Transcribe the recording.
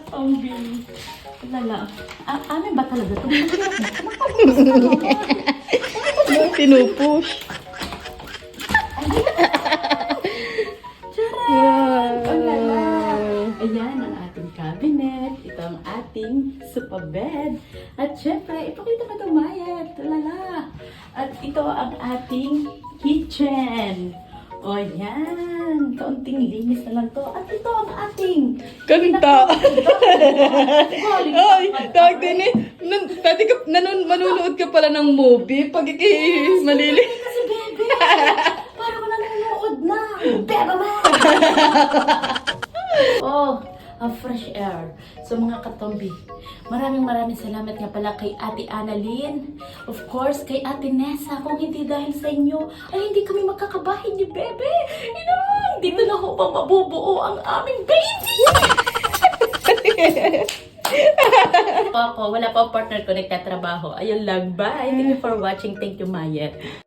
Ang bilis. Lala. Amin ba talaga ito? Pinupush. Charan! Ang lala. Ayan ang ating cabinet. Ito ang ating sofa bed. At syempre, ipakita mo ito, Mayet. Lala. At ito ang ating kitchen. O yan. Kaunting linis na lang to. At ito ang ating Kanta. Ay, tawag Ay, din eh. Dati ka, manunood ka pala ng movie pag malili. kasi bebe. Parang nanonood na. Bebe man. Oh, a fresh air. So mga katombi, maraming salamat nga pala kay Ate Annalyn. Of course, kay Ate Nessa. Kung hindi dahil sa inyo, ay hindi kami magkakabahay ni Bebe. Dito na ho pa mabubuo ang aming baby. Ako, wala pa ang partner ko nagtatrabaho. Ayun lang, bye. Thank you for watching. Thank you, Mayet.